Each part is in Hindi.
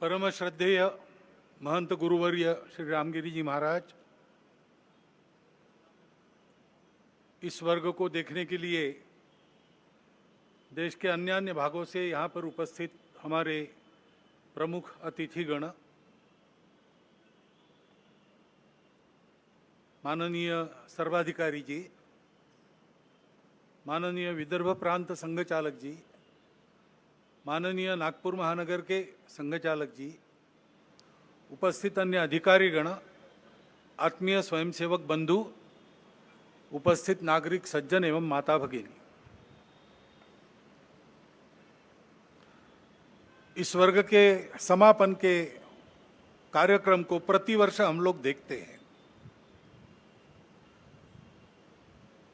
परम श्रद्धेय महंत गुरुवर्य श्री रामगिरी जी महाराज, इस वर्ग को देखने के लिए देश के अन्य अन्य भागों से यहाँ पर उपस्थित हमारे प्रमुख अतिथिगण, माननीय सर्वाधिकारी जी, माननीय विदर्भ प्रांत संघ चालक जी, माननीय नागपुर महानगर के संघ चालक जी, उपस्थित अन्य अधिकारीगण, आत्मीय स्वयंसेवक बंधु, उपस्थित नागरिक सज्जन एवं माता भगिनी, इस वर्ग के समापन के कार्यक्रम को प्रतिवर्ष हम लोग देखते हैं।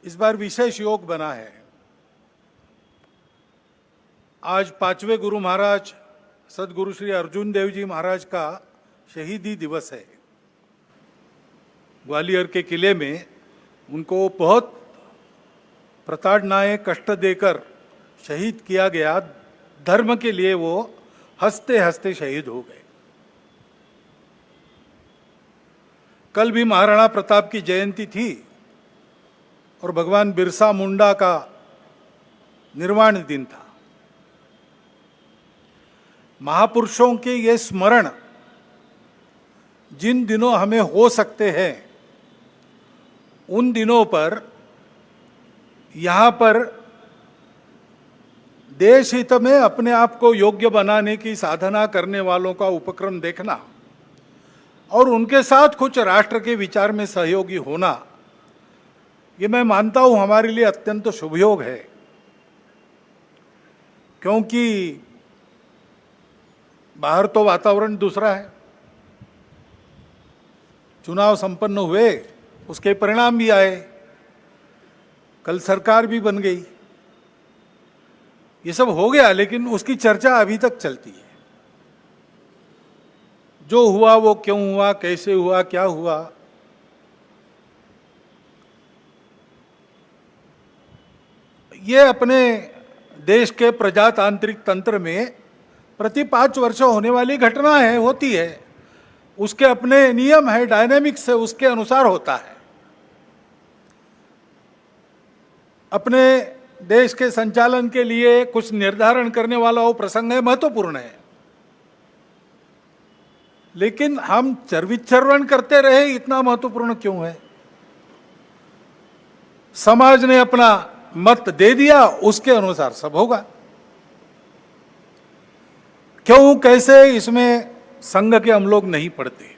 इस बार विशेष योग बना है। आज 5वें गुरु महाराज सदगुरु श्री अर्जुन देव जी महाराज का शहीदी दिवस है। ग्वालियर के किले में उनको बहुत प्रताड़नाएं कष्ट देकर शहीद किया गया। धर्म के लिए वो हंसते हंसते शहीद हो गए। कल भी महाराणा प्रताप की जयंती थी और भगवान बिरसा मुंडा का निर्वाण दिन था। महापुरुषों के ये स्मरण जिन दिनों हमें हो सकते हैं, उन दिनों पर यहाँ पर देश हित में अपने आप को योग्य बनाने की साधना करने वालों का उपक्रम देखना और उनके साथ कुछ राष्ट्र के विचार में सहयोगी होना, ये मैं मानता हूँ हमारे लिए अत्यंत शुभयोग है। क्योंकि बाहर तो वातावरण दूसरा है। चुनाव संपन्न हुए, उसके परिणाम भी आए, कल सरकार भी बन गई, ये सब हो गया, लेकिन उसकी चर्चा अभी तक चलती है। जो हुआ वो क्यों हुआ, कैसे हुआ, क्या हुआ, ये अपने देश के प्रजातांत्रिक तंत्र में प्रति 5 वर्ष होने वाली घटना है, होती है। उसके अपने नियम है, डायनेमिक्स है, उसके अनुसार होता है। अपने देश के संचालन के लिए कुछ निर्धारण करने वाला वो प्रसंग है, महत्वपूर्ण है। लेकिन हम चरविचरण करते रहे, इतना महत्वपूर्ण क्यों है? समाज ने अपना मत दे दिया, उसके अनुसार सब होगा। क्यों कैसे, इसमें संघ के हम लोग नहीं पढ़ते।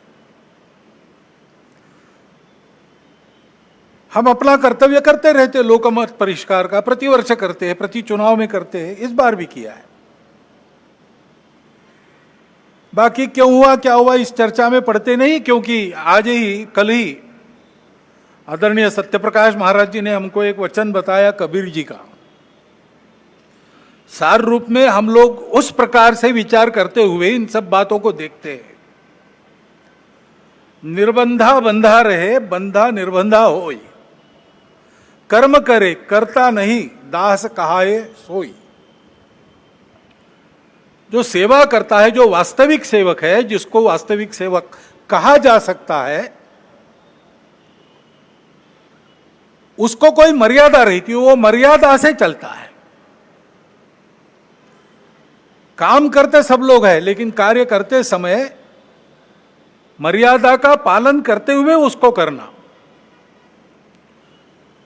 हम अपना कर्तव्य करते रहते, लोकमत परिष्कार का प्रतिवर्ष करते हैं, प्रति चुनाव में करते हैं, इस बार भी किया है। बाकी क्यों हुआ क्या हुआ इस चर्चा में पढ़ते नहीं, क्योंकि आज ही कल ही आदरणीय सत्यप्रकाश महाराज जी ने हमको एक वचन बताया कबीर जी का। सार रूप में हम लोग उस प्रकार से विचार करते हुए इन सब बातों को देखते हैं। निर्बंधा बंधा रहे, बंधा निर्बंधा होई, कर्म करे करता नहीं, दास कहाए सोई। जो सेवा करता है, जो वास्तविक सेवक है, जिसको वास्तविक सेवक कहा जा सकता है, उसको कोई मर्यादा रहती है, वो मर्यादा से चलता है। काम करते सब लोग हैं, लेकिन कार्य करते समय मर्यादा का पालन करते हुए उसको करना।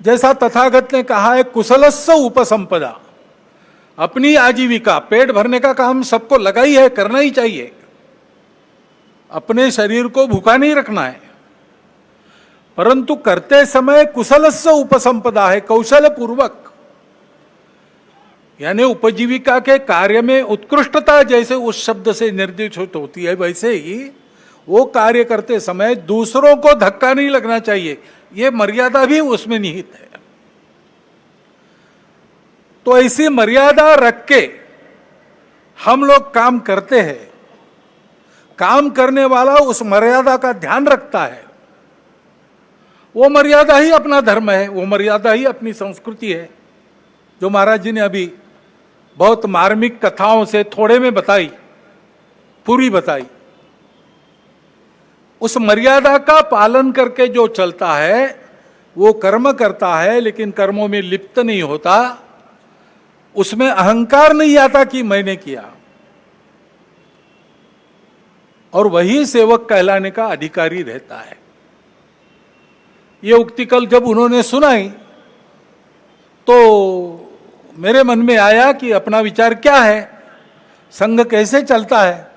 जैसा तथागत ने कहा है, कुशलस्य उपसंपदा, अपनी आजीविका, पेट भरने का काम सबको लगा ही है, करना ही चाहिए। अपने शरीर को भूखा नहीं रखना है, परंतु करते समय कुशलस्य उपसंपदा है, कौशल पूर्वक। यानी उपजीविका के कार्य में उत्कृष्टता जैसे उस शब्द से निर्देशित होती है, वैसे ही वो कार्य करते समय दूसरों को धक्का नहीं लगना चाहिए, ये मर्यादा भी उसमें निहित है। तो ऐसी मर्यादा रख के हम लोग काम करते हैं। काम करने वाला उस मर्यादा का ध्यान रखता है। वो मर्यादा ही अपना धर्म है, वो मर्यादा ही अपनी संस्कृति है, जो महाराज जी ने अभी बहुत मार्मिक कथाओं से थोड़े में बताई। पूरी बताई। उस मर्यादा का पालन करके जो चलता है वो कर्म करता है, लेकिन कर्मों में लिप्त नहीं होता, उसमें अहंकार नहीं आता कि मैंने किया, और वही सेवक कहलाने का अधिकारी रहता है। ये उक्ति कल जब उन्होंने सुनाई तो मेरे मन में आया कि अपना विचार क्या है, संघ कैसे चलता है,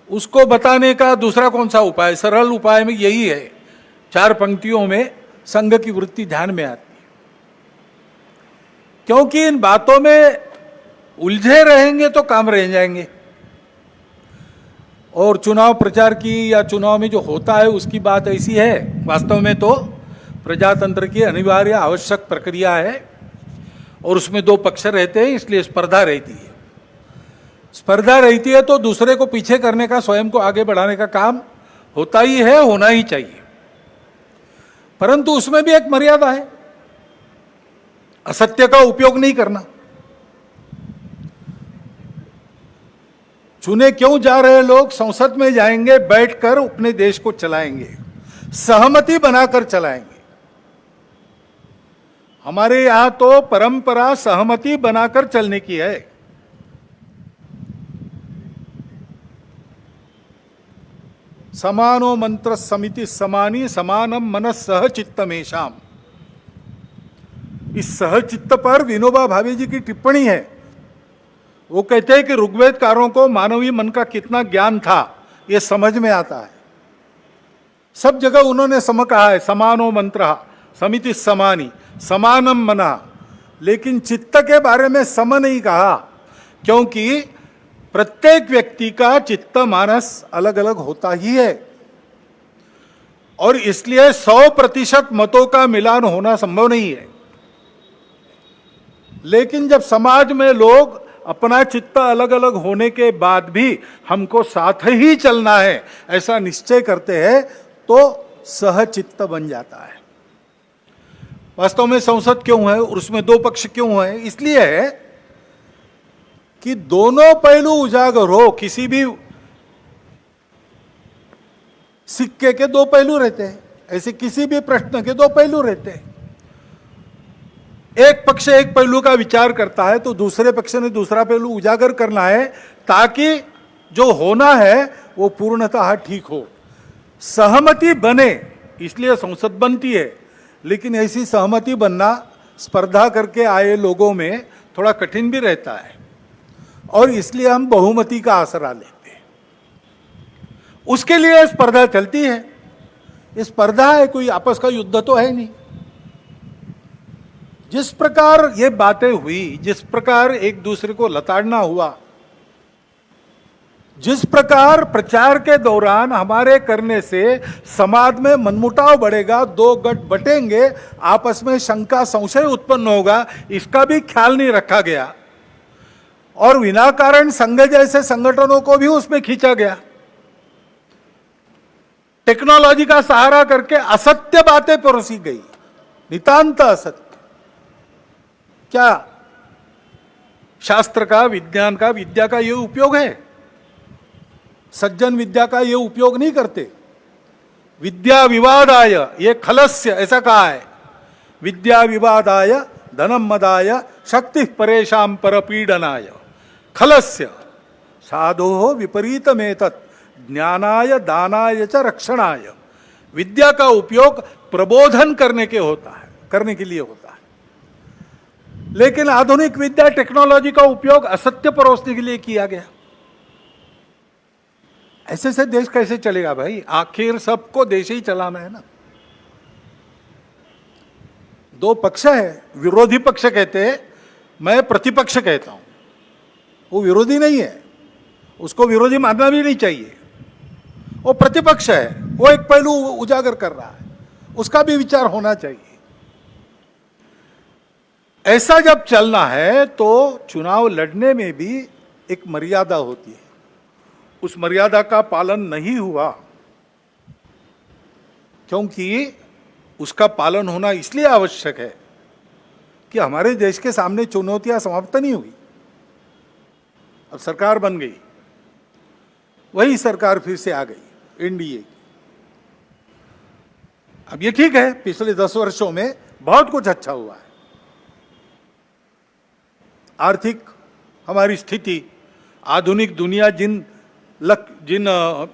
उसको बताने का दूसरा कौन सा उपाय। सरल उपाय में यही है, 4 पंक्तियों में संघ की वृत्ति ध्यान में आती है। क्योंकि इन बातों में उलझे रहेंगे तो काम रह जाएंगे, और चुनाव प्रचार की या चुनाव में जो होता है उसकी बात ऐसी है, वास्तव में तो प्रजातंत्र की अनिवार्य आवश्यक प्रक्रिया है, और उसमें 2 पक्ष रहते हैं, इसलिए स्पर्धा रहती है। स्पर्धा रहती है तो दूसरे को पीछे करने का, स्वयं को आगे बढ़ाने का काम होता ही है, होना ही चाहिए, परंतु उसमें भी एक मर्यादा है, असत्य का उपयोग नहीं करना। चुने क्यों जा रहे लोग संसद में जाएंगे, बैठकर अपने देश को चलाएंगे, सहमति बनाकर चलाएंगे। हमारे यहां तो परंपरा सहमति बनाकर चलने की है। समानो मंत्र समिति समानी समानम मनस सह चित्तमेशाम। इस सहचित्त पर विनोबा भावे जी की टिप्पणी है। वो कहते हैं कि ऋग्वेदकारों को मानवीय मन का कितना ज्ञान था ये समझ में आता है। सब जगह उन्होंने सम कहा है, समानो मंत्र समिति समानी समानम मना, लेकिन चित्त के बारे में सम नहीं कहा, क्योंकि प्रत्येक व्यक्ति का चित्त मानस अलग अलग होता ही है, और इसलिए 100% मतों का मिलान होना संभव नहीं है। लेकिन जब समाज में लोग अपना चित्त अलग अलग होने के बाद भी हमको साथ ही चलना है ऐसा निश्चय करते हैं तो सहचित्त बन जाता है। वास्तव में संसद क्यों है, उसमें 2 पक्ष क्यों है? इसलिए है कि दोनों पहलू उजागर हो। किसी भी सिक्के के 2 पहलू रहते हैं, ऐसे किसी भी प्रश्न के 2 पहलू रहते हैं। एक पक्ष एक पहलू का विचार करता है तो दूसरे पक्ष ने दूसरा पहलू उजागर करना है, ताकि जो होना है वो पूर्णतः ठीक हो, सहमति बने। इसलिए संसद बनती है, लेकिन ऐसी सहमति बनना स्पर्धा करके आए लोगों में थोड़ा कठिन भी रहता है, और इसलिए हम बहुमति का आसरा लेते हैं। उसके लिए स्पर्धा चलती है। ये स्पर्धा है, कोई आपस का युद्ध तो है नहीं। जिस प्रकार ये बातें हुई, जिस प्रकार एक दूसरे को लताड़ना हुआ, जिस प्रकार प्रचार के दौरान हमारे करने से समाज में मनमुटाव बढ़ेगा, 2 गट बटेंगे, आपस में शंका संशय उत्पन्न होगा, इसका भी ख्याल नहीं रखा गया, और विनाकारण संघ जैसे संगठनों को भी उसमें खींचा गया। टेक्नोलॉजी का सहारा करके असत्य बातें परोसी गई, नितांत असत्य। क्या शास्त्र का, विज्ञान का, विद्या का ये उपयोग है? सज्जन विद्या का ये उपयोग नहीं करते। विद्या विवादाय ये खलस्य, ऐसा कहा है, विद्या विवादाय धनम मदाय शक्ति परेशान परपीडनाय खलस्य साधो विपरीतमेतत् ज्ञानाय दानाय च रक्षणाय। विद्या का उपयोग प्रबोधन करने के लिए होता है, लेकिन आधुनिक विद्या टेक्नोलॉजी का उपयोग असत्य परोसने के लिए किया गया। ऐसे से देश कैसे चलेगा भाई? आखिर सबको देश ही चलाना है ना। 2 पक्ष है, विरोधी पक्ष कहते हैं, मैं प्रतिपक्ष कहता हूं। वो विरोधी नहीं है, उसको विरोधी मानना भी नहीं चाहिए। वो प्रतिपक्ष है, वो एक पहलू उजागर कर रहा है, उसका भी विचार होना चाहिए। ऐसा जब चलना है तो चुनाव लड़ने में भी एक मर्यादा होती है। उस मर्यादा का पालन नहीं हुआ, क्योंकि उसका पालन होना इसलिए आवश्यक है कि हमारे देश के सामने चुनौतियां समाप्त नहीं हुई। अब सरकार बन गई, वही सरकार फिर से आ गई, एनडीए। अब ये ठीक है, पिछले 10 वर्षों में बहुत कुछ अच्छा हुआ है। आर्थिक हमारी स्थिति, आधुनिक दुनिया जिन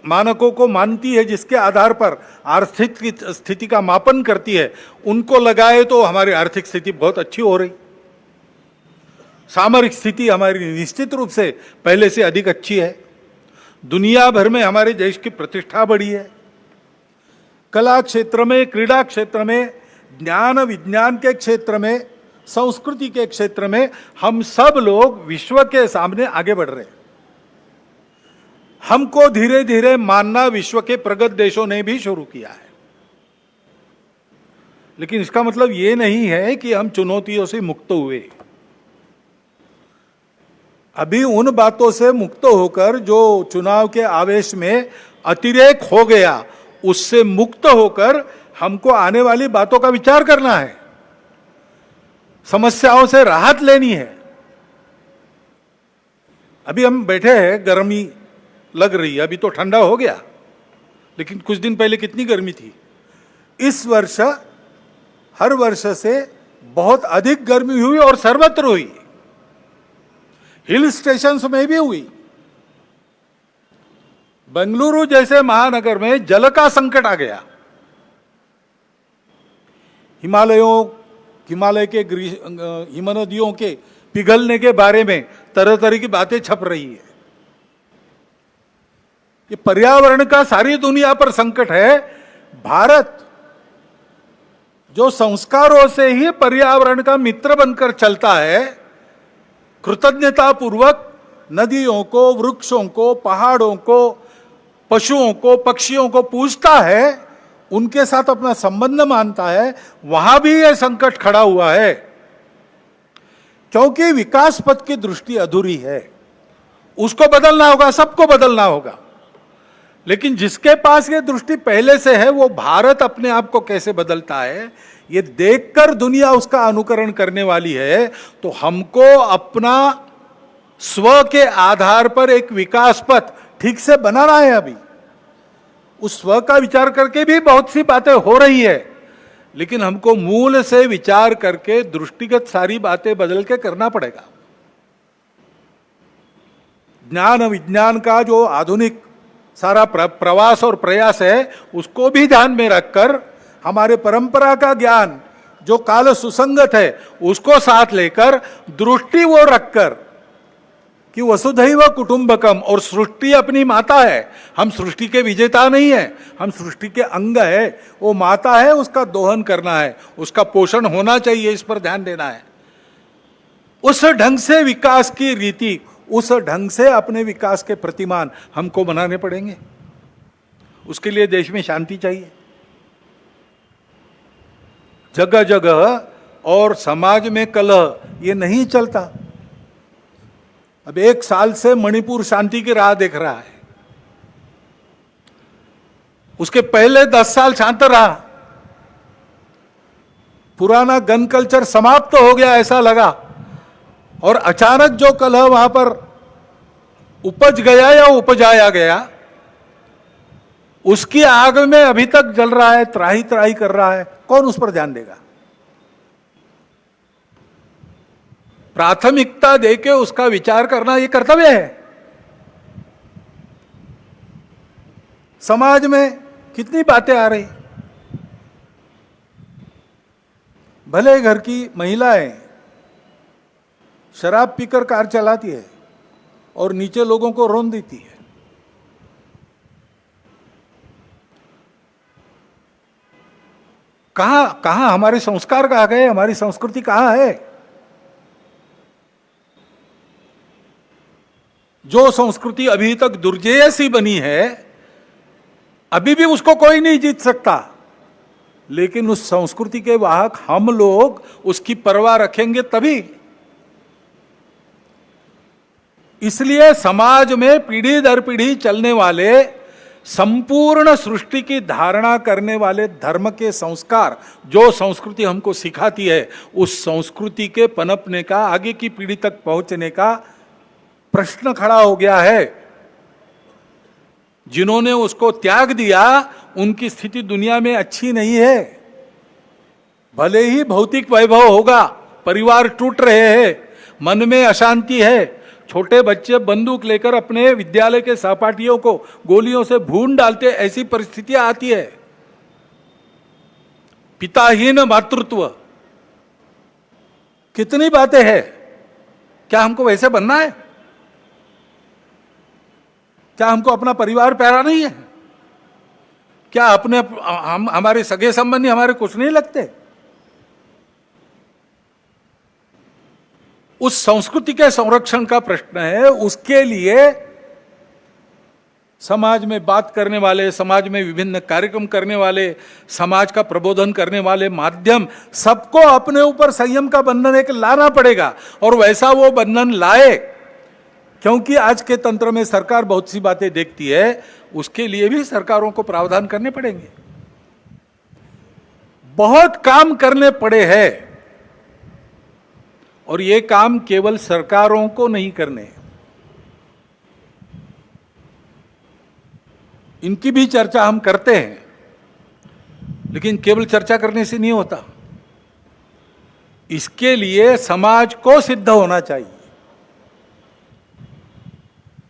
मानकों को मानती है, जिसके आधार पर आर्थिक स्थिति का मापन करती है, उनको लगाए तो हमारी आर्थिक स्थिति बहुत अच्छी हो रही। सामरिक स्थिति हमारी निश्चित रूप से पहले से अधिक अच्छी है। दुनिया भर में हमारे देश की प्रतिष्ठा बढ़ी है। कला क्षेत्र में, क्रीड़ा क्षेत्र में, ज्ञान विज्ञान के क्षेत्र में, संस्कृति के क्षेत्र में हम सब लोग विश्व के सामने आगे बढ़ रहे हैं। हमको धीरे धीरे मानना विश्व के प्रगत देशों ने भी शुरू किया है। लेकिन इसका मतलब ये नहीं है कि हम चुनौतियों से मुक्त हुए। अभी उन बातों से मुक्त होकर, जो चुनाव के आवेश में अतिरेक हो गया, उससे मुक्त होकर हमको आने वाली बातों का विचार करना है, समस्याओं से राहत लेनी है। अभी हम बैठे हैं, गर्मी लग रही है, अभी तो ठंडा हो गया, लेकिन कुछ दिन पहले कितनी गर्मी थी। इस वर्ष हर वर्ष से बहुत अधिक गर्मी हुई और सर्वत्र हुई, हिल स्टेशंस में भी हुई। बेंगलुरु जैसे महानगर में जल का संकट आ गया। हिमालय के हिमनदियों के पिघलने के बारे में तरह तरह की बातें छप रही है। ये पर्यावरण का सारी दुनिया पर संकट है। भारत जो संस्कारों से ही पर्यावरण का मित्र बनकर चलता है, कृतज्ञता पूर्वक नदियों को, वृक्षों को, पहाड़ों को, पशुओं को, पक्षियों को पूजता है, उनके साथ अपना संबंध मानता है, वहां भी यह संकट खड़ा हुआ है। क्योंकि विकास पथ की दृष्टि अधूरी है। उसको बदलना होगा, सबको बदलना होगा। लेकिन जिसके पास ये दृष्टि पहले से है, वो भारत अपने आप को कैसे बदलता है, ये देखकर दुनिया उसका अनुकरण करने वाली है। तो हमको अपना स्व के आधार पर एक विकास पथ ठीक से बनाना है। अभी उस स्व का विचार करके भी बहुत सी बातें हो रही है, लेकिन हमको मूल से विचार करके दृष्टिगत सारी बातें बदल के करना पड़ेगा। ज्ञान विज्ञान का जो आधुनिक सारा प्रवास और प्रयास है, उसको भी ध्यान में रखकर, हमारे परंपरा का ज्ञान जो काल सुसंगत है, उसको साथ लेकर, दृष्टि वो रखकर कि वसुधैव कुटुंबकम, और सृष्टि अपनी माता है। हम सृष्टि के विजेता नहीं है, हम सृष्टि के अंग है। वो माता है, उसका दोहन करना है, उसका पोषण होना चाहिए, इस पर ध्यान देना है। उस ढंग से विकास की रीति, उस ढंग से अपने विकास के प्रतिमान हमको बनाने पड़ेंगे। उसके लिए देश में शांति चाहिए। जगह जगह और समाज में कलह, ये नहीं चलता। अब 1 साल से मणिपुर शांति की राह देख रहा है। उसके पहले 10 साल शांत रहा। पुराना गन कल्चर समाप्त हो गया ऐसा लगा, और अचानक जो कलह वहां पर उपज गया या उपजाया गया, उसकी आग में अभी तक जल रहा है, त्राही त्राही कर रहा है। कौन उस पर ध्यान देगा? प्राथमिकता देके उसका विचार करना ये कर्तव्य है। समाज में कितनी बातें आ रही, भले घर की महिलाएं शराब पीकर कार चलाती है और नीचे लोगों को रौंद देती है। कहां हमारे संस्कार कहां गए? हमारी संस्कृति कहां है? जो संस्कृति अभी तक दुर्जेय सी बनी है, अभी भी उसको कोई नहीं जीत सकता। लेकिन उस संस्कृति के वाहक हम लोग उसकी परवाह रखेंगे तभी। इसलिए समाज में पीढ़ी दर पीढ़ी चलने वाले, संपूर्ण सृष्टि की धारणा करने वाले धर्म के संस्कार, जो संस्कृति हमको सिखाती है, उस संस्कृति के पनपने का, आगे की पीढ़ी तक पहुंचने का प्रश्न खड़ा हो गया है। जिन्होंने उसको त्याग दिया उनकी स्थिति दुनिया में अच्छी नहीं है। भले ही भौतिक वैभव होगा, परिवार टूट रहे हैं, मन में अशांति है, छोटे बच्चे बंदूक लेकर अपने विद्यालय के सहपाठियों को गोलियों से भून डालते, ऐसी परिस्थितियां आती है। पिताहीन मातृत्व, कितनी बातें हैं। क्या हमको वैसे बनना है? क्या हमको अपना परिवार प्यारा नहीं है? क्या अपने हमारे सगे संबंधी हमारे कुछ नहीं लगते? उस संस्कृति के संरक्षण का प्रश्न है। उसके लिए समाज में बात करने वाले, समाज में विभिन्न कार्यक्रम करने वाले, समाज का प्रबोधन करने वाले माध्यम, सबको अपने ऊपर संयम का बंधन एक लाना पड़ेगा। और वैसा वो बंधन लाए, क्योंकि आज के तंत्र में सरकार बहुत सी बातें देखती है, उसके लिए भी सरकारों को प्रावधान करने पड़ेंगे। बहुत काम करने पड़े हैं, और ये काम केवल सरकारों को नहीं करने, इनकी भी चर्चा हम करते हैं, लेकिन केवल चर्चा करने से नहीं होता। इसके लिए समाज को सिद्ध होना चाहिए।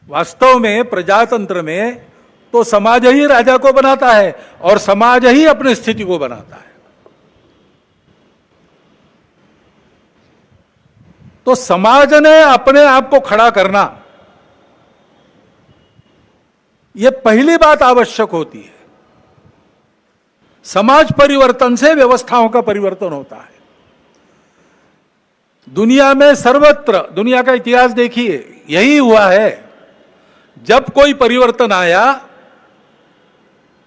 वास्तव में प्रजातंत्र में तो समाज ही राजा को बनाता है और समाज ही अपनी स्थिति को बनाता है। तो समाज ने अपने आप को खड़ा करना, यह पहली बात आवश्यक होती है। समाज परिवर्तन से व्यवस्थाओं का परिवर्तन होता है। दुनिया में सर्वत्र, दुनिया का इतिहास देखिए, यही हुआ है। जब कोई परिवर्तन आया,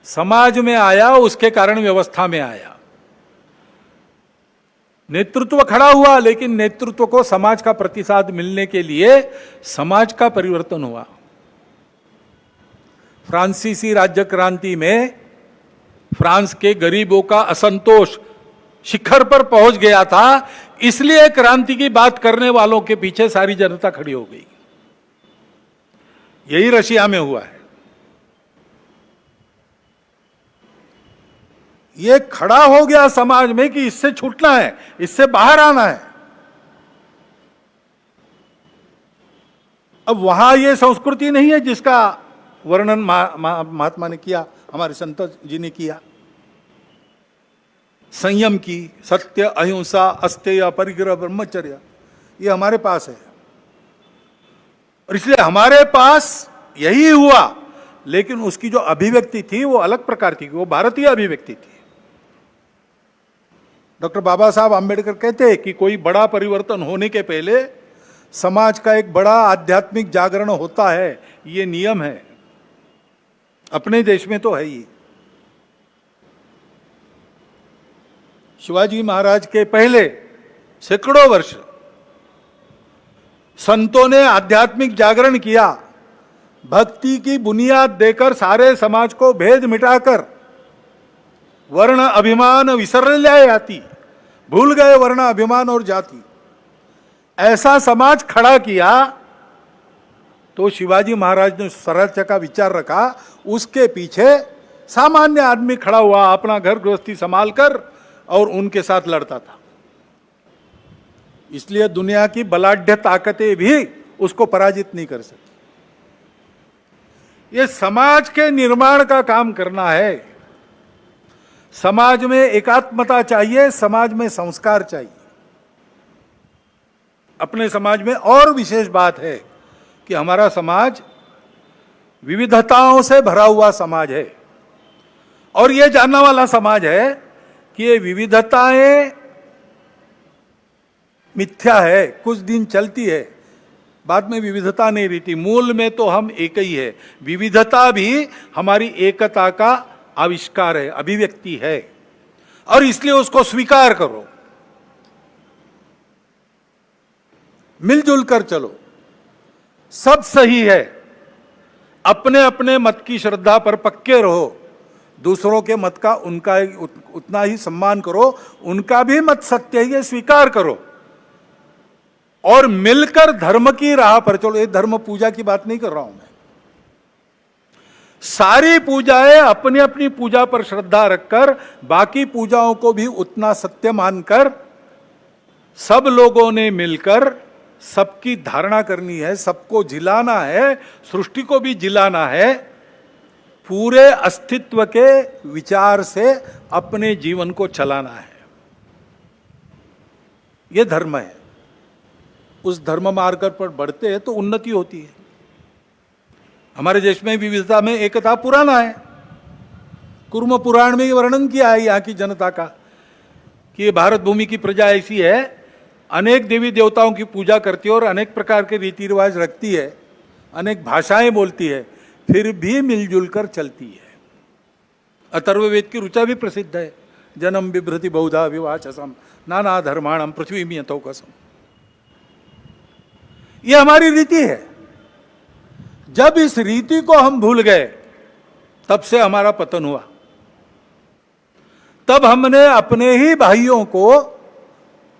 समाज में आया, उसके कारण व्यवस्था में आया। नेतृत्व खड़ा हुआ, लेकिन नेतृत्व को समाज का प्रतिसाद मिलने के लिए समाज का परिवर्तन हुआ। फ्रांसीसी राज्य क्रांति में फ्रांस के गरीबों का असंतोष शिखर पर पहुंच गया था, इसलिए क्रांति की बात करने वालों के पीछे सारी जनता खड़ी हो गई। यही रशिया में हुआ है। ये खड़ा हो गया समाज में कि इससे छूटना है, इससे बाहर आना है। अब वहां ये संस्कृति नहीं है जिसका वर्णन महात्मा ने किया, हमारे संत जी ने किया। संयम की, सत्य, अहिंसा, अस्तेय, परिग्रह, ब्रह्मचर्य, ये हमारे पास है। और इसलिए हमारे पास यही हुआ, लेकिन उसकी जो अभिव्यक्ति थी वो अलग प्रकार थी, वो भारतीय अभिव्यक्ति थी। डॉक्टर बाबा साहब आम्बेडकर कहते हैं कि कोई बड़ा परिवर्तन होने के पहले समाज का एक बड़ा आध्यात्मिक जागरण होता है, ये नियम है। अपने देश में तो है ही। शिवाजी महाराज के पहले सैकड़ों वर्ष संतों ने आध्यात्मिक जागरण किया, भक्ति की बुनियाद देकर सारे समाज को भेद मिटाकर वर्ण अभिमान विसर जाती, भूल गए वर्ण अभिमान और जाति, ऐसा समाज खड़ा किया। तो शिवाजी महाराज ने स्वराज्य का विचार रखा, उसके पीछे सामान्य आदमी खड़ा हुआ, अपना घर गृहस्थी संभाल कर, और उनके साथ लड़ता था। इसलिए दुनिया की बलाढ्य ताकतें भी उसको पराजित नहीं कर सकती। ये समाज के निर्माण का काम करना है। समाज में एकात्मता चाहिए, समाज में संस्कार चाहिए। अपने समाज में और विशेष बात है कि हमारा समाज विविधताओं से भरा हुआ समाज है, और यह जानने वाला समाज है कि ये विविधताएं मिथ्या है, कुछ दिन चलती है, बाद में विविधता नहीं रहती। मूल में तो हम एक ही है। विविधता भी हमारी एकता का आविष्कार है, अभिव्यक्ति है, और इसलिए उसको स्वीकार करो, मिलजुल कर चलो, सब सही है। अपने अपने मत की श्रद्धा पर पक्के रहो, दूसरों के मत का उनका उतना ही सम्मान करो, उनका भी मत सत्य है, स्वीकार करो, और मिलकर धर्म की राह पर चलो। ये धर्म पूजा की बात नहीं कर रहा हूं मैं। सारी पूजाएं अपनी अपनी पूजा पर श्रद्धा रखकर, बाकी पूजाओं को भी उतना सत्य मानकर, सब लोगों ने मिलकर सबकी धारणा करनी है, सबको जिलाना है, सृष्टि को भी जिलाना है, पूरे अस्तित्व के विचार से अपने जीवन को चलाना है। यह धर्म है। उस धर्म मार्ग पर बढ़ते हैं तो उन्नति होती है। हमारे देश में विविधता में एकता पुराना है। कुर्म पुराण में वर्णन किया है यहाँ की जनता का कि ये भारत भूमि की प्रजा ऐसी है, अनेक देवी देवताओं की पूजा करती है और अनेक प्रकार के रीति रिवाज रखती है, अनेक भाषाएं बोलती है, फिर भी मिलजुल कर चलती है। अथर्ववेद की ऋचा भी प्रसिद्ध है, जन्म बिभ्रति बहुधा विवाचसम नाना धर्माणम पृथ्वी में यथोकसम। ये हमारी रीति है। जब इस रीति को हम भूल गए तब से हमारा पतन हुआ। तब हमने अपने ही भाइयों को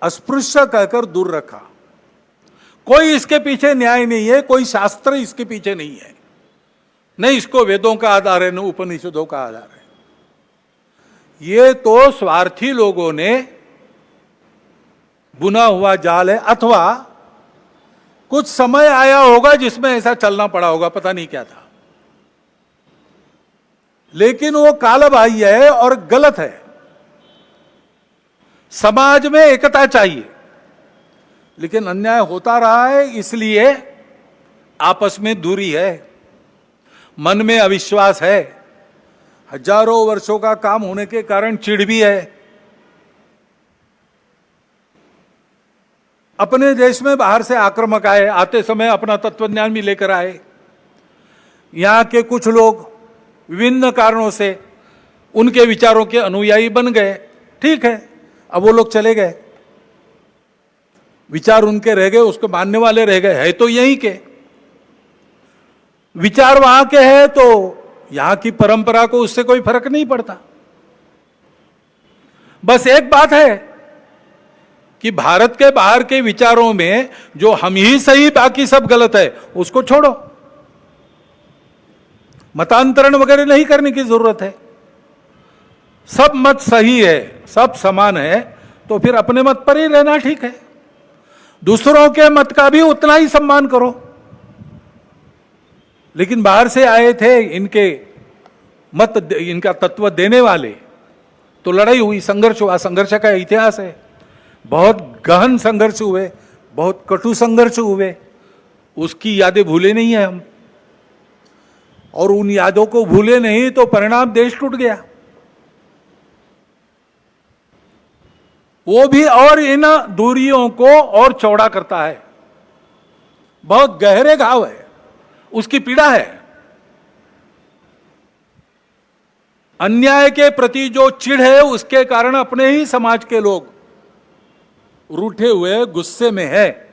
अस्पृश्य कहकर दूर रखा। कोई इसके पीछे न्याय नहीं है, कोई शास्त्र इसके पीछे नहीं है, नहीं इसको वेदों का आधार है, न उपनिषदों का आधार है। ये तो स्वार्थी लोगों ने बुना हुआ जाल है, अथवा कुछ समय आया होगा जिसमें ऐसा चलना पड़ा होगा, पता नहीं क्या था, लेकिन वो कालबाह्य है और गलत है। समाज में एकता चाहिए, लेकिन अन्याय होता रहा है, इसलिए आपस में दूरी है, मन में अविश्वास है, हजारों वर्षों का काम होने के कारण चिढ़ भी है। अपने देश में बाहर से आक्रमक आए, आते समय अपना तत्वज्ञान भी लेकर आए। यहां के कुछ लोग विभिन्न कारणों से उनके विचारों के अनुयायी बन गए, ठीक है, अब वो लोग चले गए, विचार उनके रह गए, उसको मानने वाले रह गए, है तो यहीं के विचार, वहां के हैं तो यहां की परंपरा को उससे कोई फर्क नहीं पड़ता। बस एक बात है कि भारत के बाहर के विचारों में जो हम ही सही बाकी सब गलत है, उसको छोड़ो। मतांतरण वगैरह नहीं करने की जरूरत है। सब मत सही है, सब समान है, तो फिर अपने मत पर ही रहना ठीक है। दूसरों के मत का भी उतना ही सम्मान करो। लेकिन बाहर से आए थे इनके मत, इनका तत्व देने वाले, तो लड़ाई हुई, संघर्ष हुआ, संघर्ष का इतिहास है। बहुत गहन संघर्ष हुए, बहुत कटु संघर्ष हुए, उसकी यादें भूले नहीं है हम, और उन यादों को भूले नहीं तो परिणाम देश टूट गया। वो भी और इन दूरियों को और चौड़ा करता है। बहुत गहरे घाव है, उसकी पीड़ा है। अन्याय के प्रति जो चिढ़ है, उसके कारण अपने ही समाज के लोग रूठे हुए, गुस्से में है,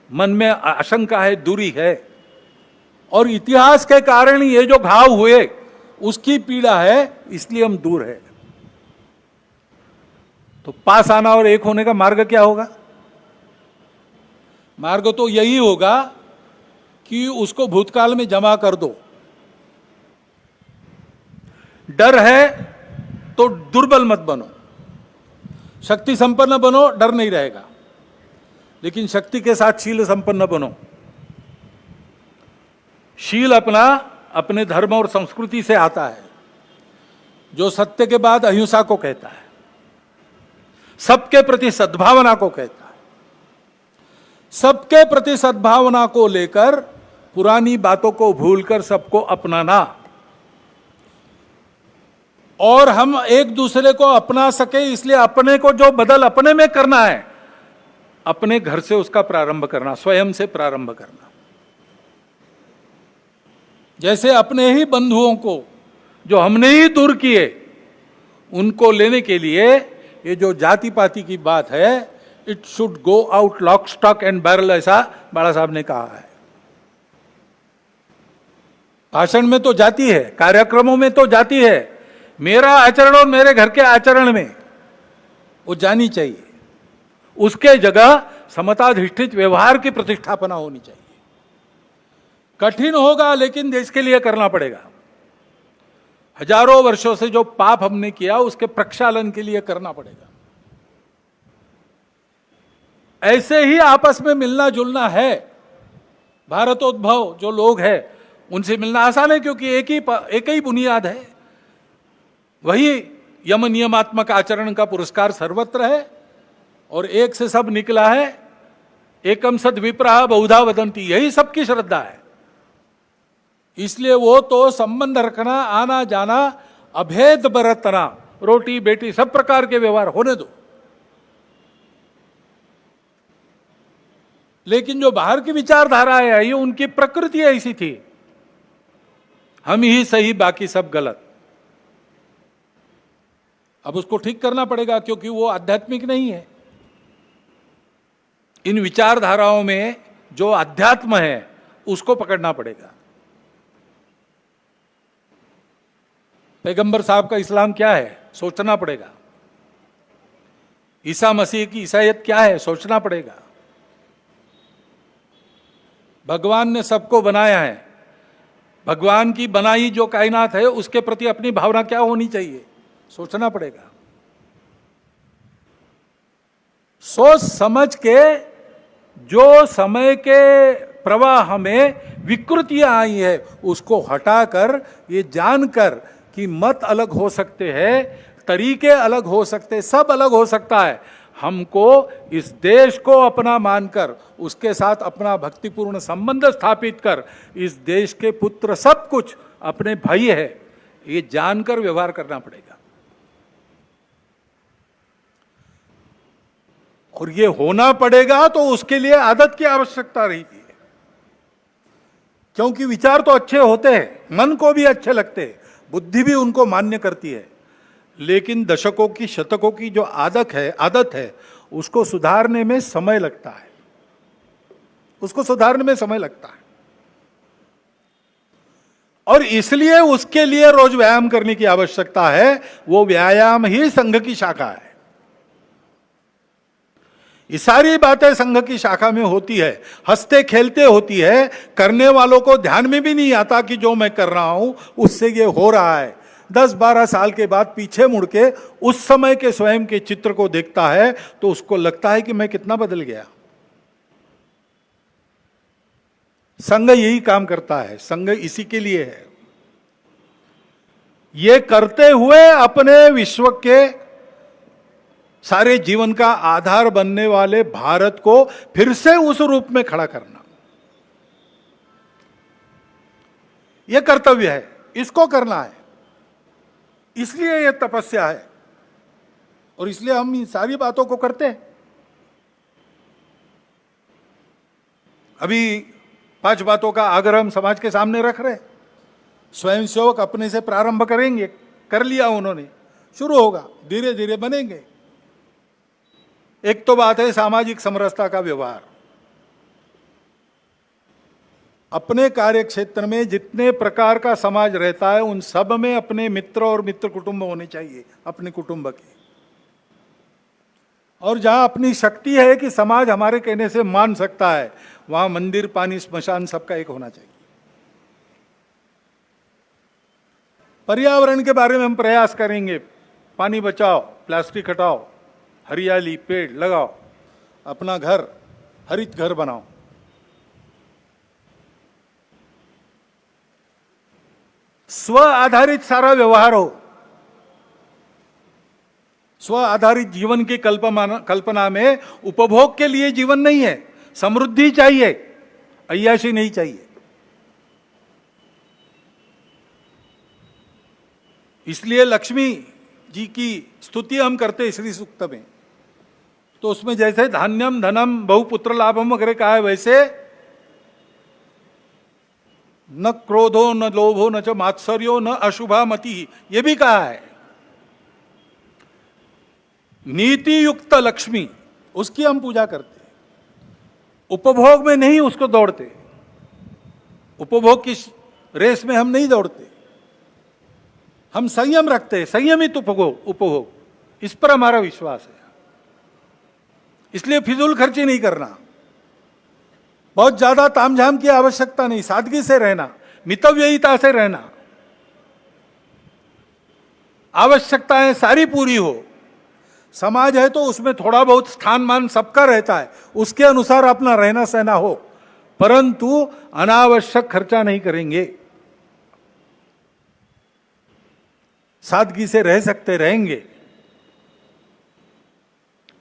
मन में आशंका है, दूरी है, और इतिहास के कारण ये जो घाव हुए उसकी पीड़ा है, इसलिए हम दूर है। तो पास आना और एक होने का मार्ग क्या होगा? मार्ग तो यही होगा कि उसको भूतकाल में जमा कर दो। डर है तो दुर्बल मत बनो, शक्ति संपन्न बनो, डर नहीं रहेगा, लेकिन शक्ति के साथ शील संपन्न बनो। शील अपना अपने धर्म और संस्कृति से आता है, जो सत्य के बाद अहिंसा को कहता है, सबके प्रति सद्भावना को कहता है। सबके प्रति सद्भावना को लेकर पुरानी बातों को भूलकर सबको अपनाना, और हम एक दूसरे को अपना सके इसलिए अपने को जो बदल अपने में करना है, अपने घर से उसका प्रारंभ करना, स्वयं से प्रारंभ करना। जैसे अपने ही बंधुओं को जो हमने ही दूर किए, उनको लेने के लिए ये जो जाति पाति की बात है, it should go out lock stock and barrel, ऐसा बाला साहब ने कहा है। भाषण में तो जाति है, कार्यक्रमों में तो जाति है, मेरा आचरण और मेरे घर के आचरण में वो जानी चाहिए। उसके जगह समताधिष्ठित व्यवहार की प्रतिष्ठापना होनी चाहिए। कठिन होगा, लेकिन देश के लिए करना पड़ेगा। हजारों वर्षों से जो पाप हमने किया उसके प्रक्षालन के लिए करना पड़ेगा। ऐसे ही आपस में मिलना जुलना है। भारतोद्भव जो लोग हैं उनसे मिलना आसान है, क्योंकि एक ही बुनियाद है। वही यम नियमात्मक आचरण का पुरस्कार सर्वत्र है और एक से सब निकला है। एकम सद विप्रहा बहुधा वदंती, यही सबकी श्रद्धा है। इसलिए वो तो संबंध रखना, आना जाना, अभेद बरतना, रोटी बेटी सब प्रकार के व्यवहार होने दो। लेकिन जो बाहर की विचारधाराएं आई उनकी प्रकृति ऐसी थी, हम ही सही बाकी सब गलत। अब उसको ठीक करना पड़ेगा, क्योंकि वो आध्यात्मिक नहीं है। इन विचारधाराओं में जो अध्यात्म है उसको पकड़ना पड़ेगा। पैगंबर साहब का इस्लाम क्या है, सोचना पड़ेगा। ईसा मसीह की ईसाईयत क्या है, सोचना पड़ेगा। भगवान ने सबको बनाया है, भगवान की बनाई जो कायनात है उसके प्रति अपनी भावना क्या होनी चाहिए, सोचना पड़ेगा। सोच समझ के जो समय के प्रवाह में विकृतियां आई है उसको हटाकर, ये जानकर कि मत अलग हो सकते हैं, तरीके अलग हो सकते, सब अलग हो सकता है, हमको इस देश को अपना मानकर उसके साथ अपना भक्तिपूर्ण संबंध स्थापित कर, इस देश के पुत्र सब कुछ अपने भाई है, ये जानकर व्यवहार करना पड़ेगा। और ये होना पड़ेगा तो उसके लिए आदत की आवश्यकता रहती है, क्योंकि विचार तो अच्छे होते हैं, मन को भी अच्छे लगते हैं, बुद्धि भी उनको मान्य करती है, लेकिन दशकों की शतकों की जो आदत है उसको सुधारने में समय लगता है, उसको सुधारने में समय लगता है। और इसलिए उसके लिए रोज व्यायाम करने की आवश्यकता है। वो व्यायाम ही संघ की शाखा है। ये सारी बातें संघ की शाखा में होती है, हंसते खेलते होती है, करने वालों को ध्यान में भी नहीं आता कि जो मैं कर रहा हूं उससे ये हो रहा है। 10-12 साल के बाद पीछे मुड़ के उस समय के स्वयं के चित्र को देखता है तो उसको लगता है कि मैं कितना बदल गया। संघ यही काम करता है, संघ इसी के लिए है। ये करते हुए अपने विश्व के सारे जीवन का आधार बनने वाले भारत को फिर से उस रूप में खड़ा करना, यह कर्तव्य है, इसको करना है। इसलिए यह तपस्या है और इसलिए हम इन सारी बातों को करते हैं। अभी 5 बातों का आग्रह हम समाज के सामने रख रहे हैं। स्वयंसेवक अपने से प्रारंभ करेंगे, कर लिया उन्होंने, शुरू होगा, धीरे धीरे बनेंगे। एक तो बात है सामाजिक समरसता का व्यवहार। अपने कार्य क्षेत्र में जितने प्रकार का समाज रहता है उन सब में अपने मित्र और मित्र कुटुंब होने चाहिए, अपने कुटुंब के। और जहां अपनी शक्ति है कि समाज हमारे कहने से मान सकता है, वहां मंदिर, पानी, स्मशान सबका एक होना चाहिए। पर्यावरण के बारे में हम प्रयास करेंगे, पानी बचाओ, प्लास्टिक हटाओ, हरियाली, पेड़ लगाओ, अपना घर हरित घर बनाओ। स्व आधारित सारा व्यवहार हो। स्व आधारित जीवन की कल्पना में उपभोग के लिए जीवन नहीं है, समृद्धि चाहिए, अय्याशी नहीं चाहिए। इसलिए लक्ष्मी जी की स्तुति हम करते हैं श्री सूक्त में, तो उसमें जैसे धान्यम धनम बहुपुत्र लाभम वगैरह कहा है, वैसे न क्रोधो न लोभो न च मात्सर्यो न अशुभा मति, ये भी कहा है। नीति युक्त लक्ष्मी, उसकी हम पूजा करते हैं, उपभोग में नहीं उसको दौड़ते, उपभोग की रेस में हम नहीं दौड़ते, हम संयम रखते हैं, संयमित उपभोग, इस पर हमारा विश्वास है। इसलिए फिजूल खर्ची नहीं करना, बहुत ज्यादा तामझाम की आवश्यकता नहीं, सादगी से रहना, मितव्ययिता से रहना। आवश्यकताएं सारी पूरी हो। समाज है तो उसमें थोड़ा बहुत स्थान मान सबका रहता है, उसके अनुसार अपना रहना सहना हो, परंतु अनावश्यक खर्चा नहीं करेंगे। सादगी से रह सकते रहेंगे।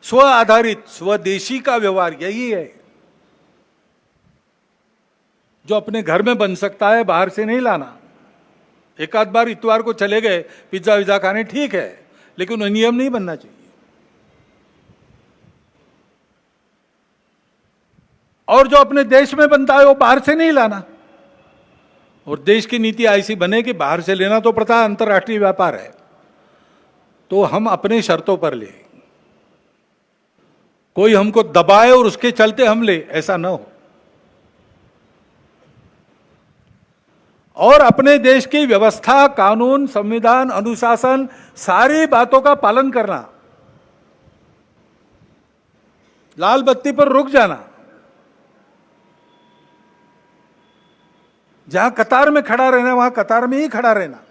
स्व आधारित स्वदेशी का व्यवहार यही है जो अपने घर में बन सकता है, बाहर से नहीं लाना। एक आध बार इतवार को चले गए पिज्जा विज्जा खाने, ठीक है, लेकिन नियम नहीं बनना चाहिए। और जो अपने देश में बनता है वो बाहर से नहीं लाना। और देश की नीति ऐसी बने कि बाहर से लेना तो पता अंतर्राष्ट्रीय व्यापार है, तो हम अपने शर्तों पर ले, कोई हमको दबाए और उसके चलते हम ले, ऐसा न हो। और अपने देश की व्यवस्था, कानून, संविधान, अनुशासन, सारी बातों का पालन करना। लाल बत्ती पर रुक जाना, जहां कतार में खड़ा रहना वहां कतार में ही खड़ा रहना।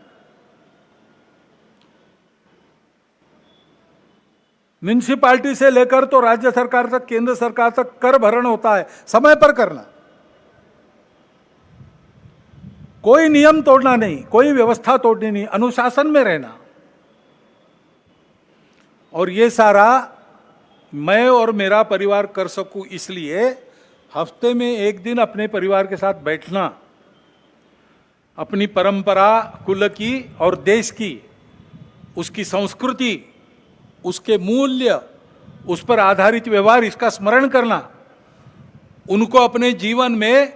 म्युनिसिपालिटी से लेकर तो राज्य सरकार तक, केंद्र सरकार तक कर भरण होता है, समय पर करना। कोई नियम तोड़ना नहीं, कोई व्यवस्था तोड़नी नहीं, अनुशासन में रहना। और ये सारा मैं और मेरा परिवार कर सकूं, इसलिए हफ्ते में एक दिन अपने परिवार के साथ बैठना, अपनी परंपरा, कुल की और देश की, उसकी संस्कृति, उसके मूल्य, उस पर आधारित व्यवहार, इसका स्मरण करना, उनको अपने जीवन में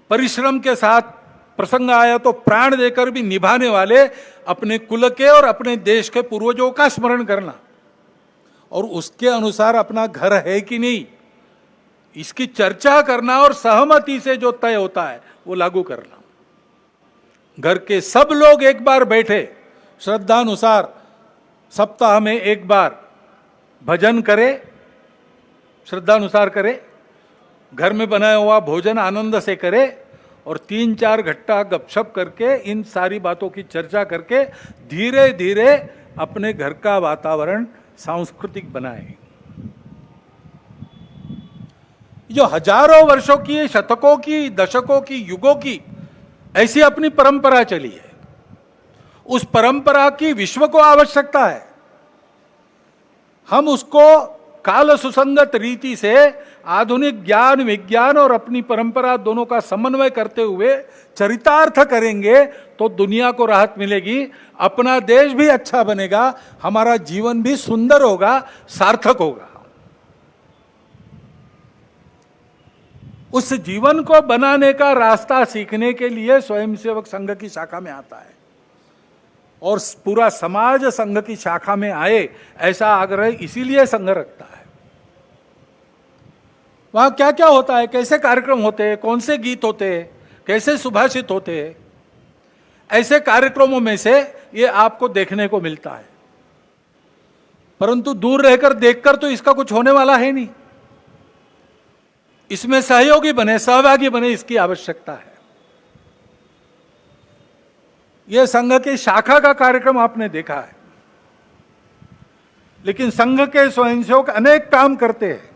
परिश्रम के साथ प्रसंग आया तो प्राण देकर भी निभाने वाले अपने कुल के और अपने देश के पूर्वजों का स्मरण करना, और उसके अनुसार अपना घर है कि नहीं इसकी चर्चा करना, और सहमति से जो तय होता है वो लागू करना। घर के सब लोग एक बार बैठे, श्रद्धानुसार सप्ताह में एक बार भजन करे, श्रद्धानुसार करे, घर में बनाया हुआ भोजन आनंद से करे, और 3-4 घट्टा गपशप करके इन सारी बातों की चर्चा करके धीरे धीरे अपने घर का वातावरण सांस्कृतिक बनाए। जो हजारों वर्षों की, शतकों की, दशकों की, युगों की ऐसी अपनी परंपरा चली है, उस परंपरा की विश्व को आवश्यकता है। हम उसको काल सुसंगत रीति से आधुनिक ज्ञान, विज्ञान और अपनी परंपरा दोनों का समन्वय करते हुए चरितार्थ करेंगे तो दुनिया को राहत मिलेगी, अपना देश भी अच्छा बनेगा, हमारा जीवन भी सुंदर होगा, सार्थक होगा। उस जीवन को बनाने का रास्ता सीखने के लिए स्वयंसेवक संघ की शाखा में आता है, और पूरा समाज संघ की शाखा में आए, ऐसा आग्रह इसीलिए संघ रखता है। वहां क्या क्या होता है, कैसे कार्यक्रम होते हैं, कौन से गीत होते हैं, कैसे सुभाषित होते हैं, ऐसे कार्यक्रमों में से ये आपको देखने को मिलता है। परंतु दूर रहकर देखकर तो इसका कुछ होने वाला है नहीं, इसमें सहयोगी बने, सहभागी बने, इसकी आवश्यकता है। यह संघ की शाखा का कार्यक्रम आपने देखा है, लेकिन संघ के स्वयंसेवक अनेक काम करते हैं।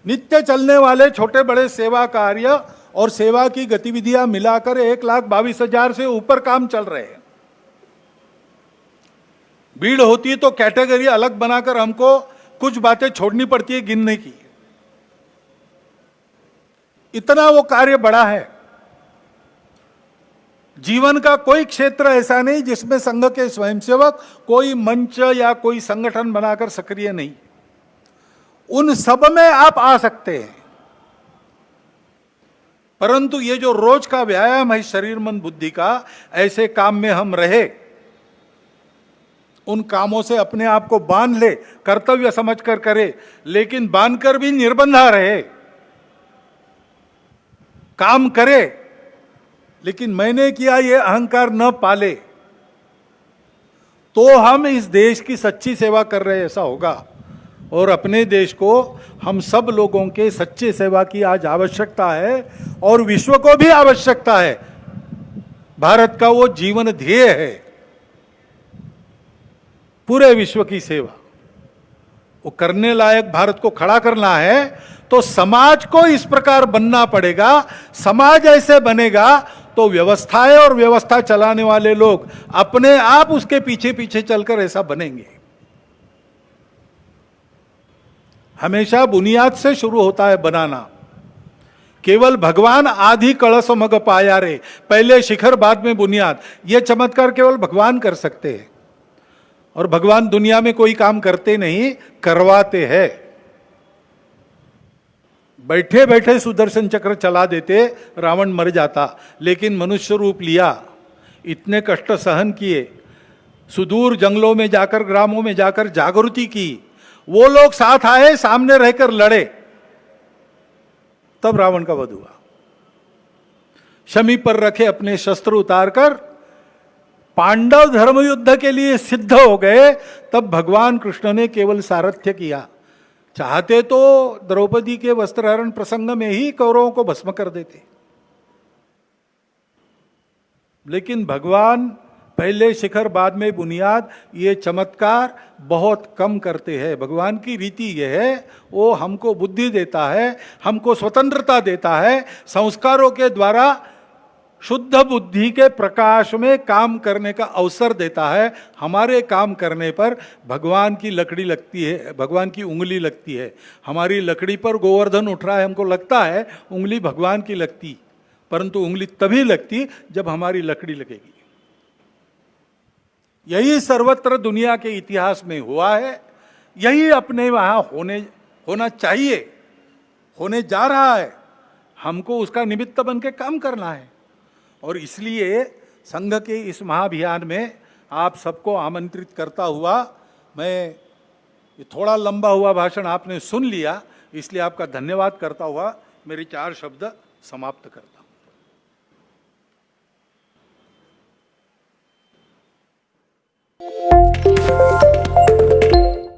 नित्य चलने वाले छोटे बड़े सेवा कार्य और सेवा की गतिविधियां मिलाकर 1,22,000 से ऊपर काम चल रहे हैं। भीड़ होती तो कैटेगरी अलग बनाकर हमको कुछ बातें छोड़नी पड़ती है गिनने की, इतना वो कार्य बड़ा है। जीवन का कोई क्षेत्र ऐसा नहीं जिसमें संघ के स्वयंसेवक कोई मंच या कोई संगठन बनाकर सक्रिय नहीं, उन सब में आप आ सकते हैं। परंतु ये जो रोज का व्यायाम है शरीर मन बुद्धि का, ऐसे काम में हम रहे, उन कामों से अपने आप को बांध ले, कर्तव्य समझकर करे, लेकिन बांधकर भी निर्बंधा रहे, काम करे, लेकिन मैंने किया ये अहंकार न पाले, तो हम इस देश की सच्ची सेवा कर रहे ऐसा होगा। और अपने देश को, हम सब लोगों के सच्चे सेवा की आज आवश्यकता है, और विश्व को भी आवश्यकता है। भारत का वो जीवन ध्येय है, पूरे विश्व की सेवा। वो करने लायक भारत को खड़ा करना है तो समाज को इस प्रकार बनना पड़ेगा। समाज ऐसे बनेगा तो व्यवस्थाएं और व्यवस्था चलाने वाले लोग अपने आप उसके पीछे पीछे चलकर ऐसा बनेंगे। हमेशा बुनियाद से शुरू होता है बनाना। केवल भगवान आधि कलश मग पाया रे, पहले शिखर बाद में बुनियाद, ये चमत्कार केवल भगवान कर सकते हैं। और भगवान दुनिया में कोई काम करते नहीं, करवाते हैं। बैठे बैठे सुदर्शन चक्र चला देते, रावण मर जाता, लेकिन मनुष्य रूप लिया, इतने कष्ट सहन किए, सुदूर जंगलों में जाकर, ग्रामों में जाकर जागृति की, वो लोग साथ आए, सामने रहकर लड़े, तब रावण का वध हुआ। शमी पर रखे अपने शस्त्र उतारकर पांडव धर्म युद्ध के लिए सिद्ध हो गए, तब भगवान कृष्ण ने केवल सारथ्य किया। चाहते तो द्रौपदी के वस्त्रहरण प्रसंग में ही कौरवों को भस्म कर देते, लेकिन भगवान पहले शिखर बाद में बुनियाद, ये चमत्कार बहुत कम करते हैं। भगवान की रीति यह है, वो हमको बुद्धि देता है, हमको स्वतंत्रता देता है, संस्कारों के द्वारा शुद्ध बुद्धि के प्रकाश में काम करने का अवसर देता है। हमारे काम करने पर भगवान की लकड़ी लगती है, भगवान की उंगली लगती है। हमारी लकड़ी पर गोवर्धन उठ रहा है, हमको लगता है उंगली भगवान की लगती, परंतु उंगली तभी लगती जब हमारी लकड़ी लगेगी। यही सर्वत्र दुनिया के इतिहास में हुआ है, यही अपने वहां होना चाहिए, होने जा रहा है। हमको उसका निमित्त बन के काम करना है। और इसलिए संघ के इस महाअभियान में आप सबको आमंत्रित करता हुआ, मैं ये थोड़ा लंबा हुआ भाषण आपने सुन लिया, इसलिए आपका धन्यवाद करता हुआ मेरी 4 शब्द समाप्त करता हूँ।